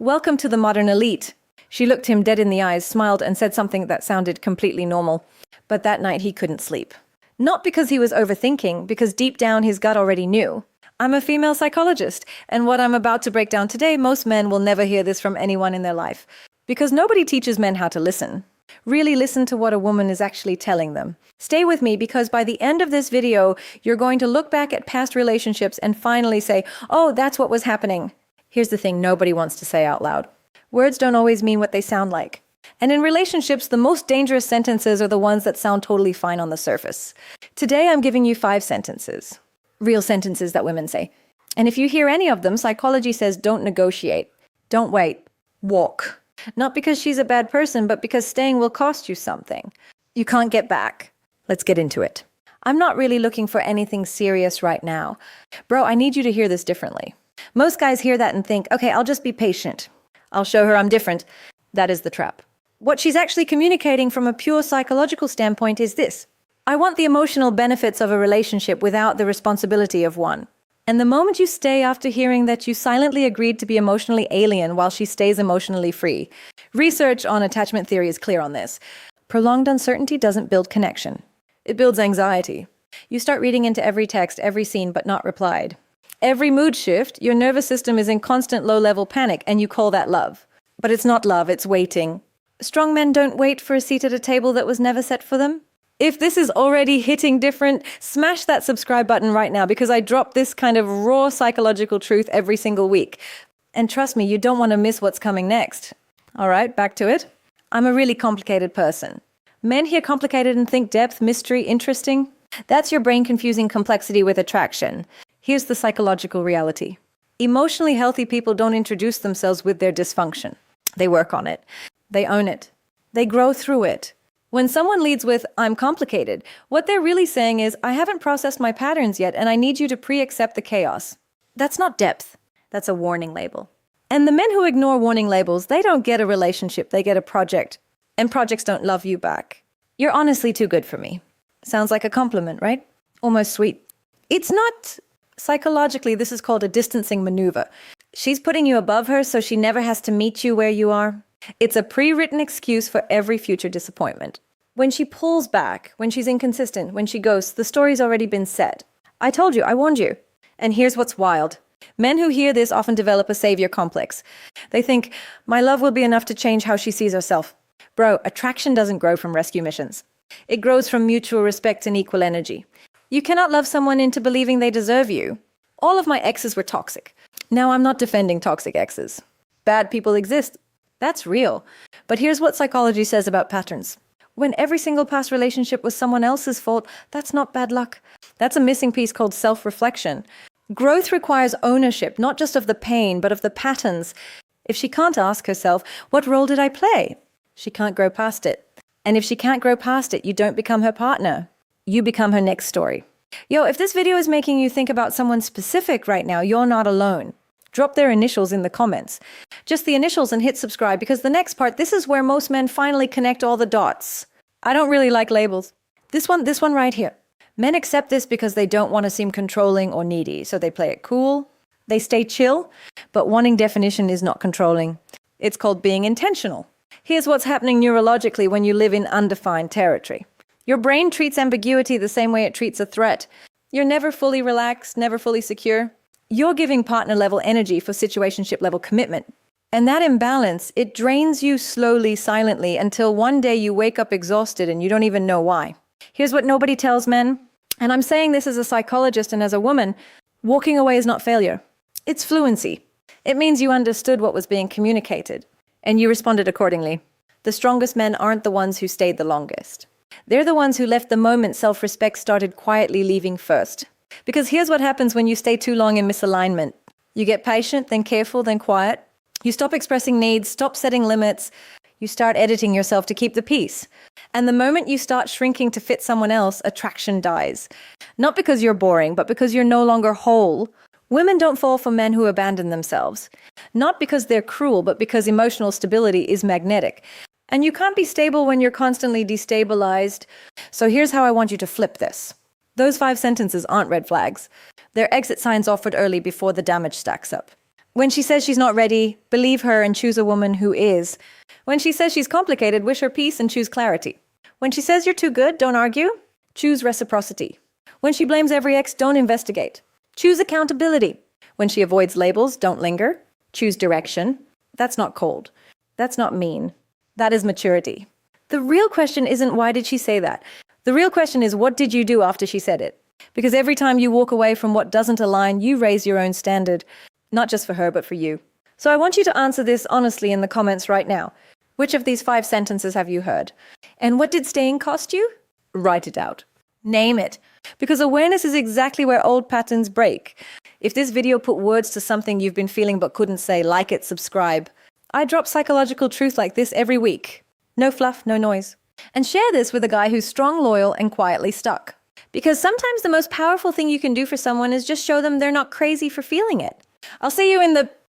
Welcome to the modern elite. She looked him dead in the eyes, smiled, and said something that sounded completely normal. But that night he couldn't sleep. Not because he was overthinking, because deep down his gut already knew. I'm a female psychologist, and what I'm about to break down today, most men will never hear this from anyone in their life. Because nobody teaches men how to listen. Really listen to what a woman is actually telling them. Stay with me, because by the end of this video, you're going to look back at past relationships and finally say, oh, that's what was happening. Here's the thing nobody wants to say out loud. Words don't always mean what they sound like. And in relationships, the most dangerous sentences are the ones that sound totally fine on the surface. Today, I'm giving you 5 sentences. Real sentences that women say. And if you hear any of them, psychology says don't negotiate. Don't wait. Walk. Not because she's a bad person, but because staying will cost you something. You can't get back. Let's get into it. I'm not really looking for anything serious right now. Bro, I need you to hear this differently. Most guys hear that and think, okay, I'll just be patient. I'll show her I'm different. That is the trap. What she's actually communicating from a pure psychological standpoint is this. I want the emotional benefits of a relationship without the responsibility of one. And the moment you stay after hearing that you silently agreed to be emotionally alien while she stays emotionally free. Research on attachment theory is clear on this. Prolonged uncertainty doesn't build connection. It builds anxiety. You start reading into every text, every scene, but not replied. Every mood shift, your nervous system is in constant low-level panic, and you call that love. But it's not love, it's waiting. Strong men don't wait for a seat at a table that was never set for them. If this is already hitting different, smash that subscribe button right now, because I drop this kind of raw psychological truth every single week. And trust me, you don't want to miss what's coming next. All right, back to it. I'm a really complicated person. Men hear complicated and think depth, mystery, interesting. That's your brain confusing complexity with attraction. Here's the psychological reality. Emotionally healthy people don't introduce themselves with their dysfunction. They work on it. They own it. They grow through it. When someone leads with, I'm complicated, what they're really saying is, I haven't processed my patterns yet, and I need you to pre-accept the chaos. That's not depth. That's a warning label. And the men who ignore warning labels, they don't get a relationship, they get a project. And projects don't love you back. You're honestly too good for me. Sounds like a compliment, right? Almost sweet. It's not. Psychologically, this is called a distancing maneuver. She's putting you above her so she never has to meet you where you are. It's a pre-written excuse for every future disappointment. When she pulls back, when she's inconsistent, when she ghosts, the story's already been said. I told you, I warned you. And here's what's wild. Men who hear this often develop a savior complex. They think, my love will be enough to change how she sees herself. Bro, attraction doesn't grow from rescue missions. It grows from mutual respect and equal energy. You cannot love someone into believing they deserve you. All of my exes were toxic. Now, I'm not defending toxic exes. Bad people exist. That's real. But here's what psychology says about patterns. When every single past relationship was someone else's fault, that's not bad luck. That's a missing piece called self-reflection. Growth requires ownership, not just of the pain, but of the patterns. If she can't ask herself, what role did I play? She can't grow past it. And if she can't grow past it, you don't become her partner. You become her next story. Yo, if this video is making you think about someone specific right now, you're not alone. Drop their initials in the comments. Just the initials and hit subscribe, because the next part, this is where most men finally connect all the dots. I don't really like labels. This one right here. Men accept this because they don't want to seem controlling or needy, so they play it cool. They stay chill, but wanting definition is not controlling. It's called being intentional. Here's what's happening neurologically when you live in undefined territory. Your brain treats ambiguity the same way it treats a threat. You're never fully relaxed, never fully secure. You're giving partner-level energy for situationship-level commitment. And that imbalance, it drains you slowly, silently, until one day you wake up exhausted and you don't even know why. Here's what nobody tells men, and I'm saying this as a psychologist and as a woman, walking away is not failure. It's fluency. It means you understood what was being communicated, and you responded accordingly. The strongest men aren't the ones who stayed the longest. They're the ones who left the moment self-respect started quietly leaving first. Because here's what happens when you stay too long in misalignment. You get patient, then careful, then quiet. You stop expressing needs, stop setting limits. You start editing yourself to keep the peace. And the moment you start shrinking to fit someone else, attraction dies. Not because you're boring, but because you're no longer whole. Women don't fall for men who abandon themselves. Not because they're cruel, but because emotional stability is magnetic. And you can't be stable when you're constantly destabilized. So here's how I want you to flip this. Those 5 sentences aren't red flags. They're exit signs offered early before the damage stacks up. When she says she's not ready, believe her and choose a woman who is. When she says she's complicated, wish her peace and choose clarity. When she says you're too good, don't argue. Choose reciprocity. When she blames every ex, don't investigate. Choose accountability. When she avoids labels, don't linger. Choose direction. That's not cold. That's not mean. That is maturity. The real question isn't why did she say that? The real question is what did you do after she said it? Because every time you walk away from what doesn't align, you raise your own standard. Not just for her, but for you. So I want you to answer this honestly in the comments right now. Which of these 5 sentences have you heard? And what did staying cost you? Write it out. Name it. Because awareness is exactly where old patterns break. If this video put words to something you've been feeling but couldn't say, like it, subscribe. I drop psychological truth like this every week. No fluff, no noise. And share this with a guy who's strong, loyal, and quietly stuck. Because sometimes the most powerful thing you can do for someone is just show them they're not crazy for feeling it. I'll see you in the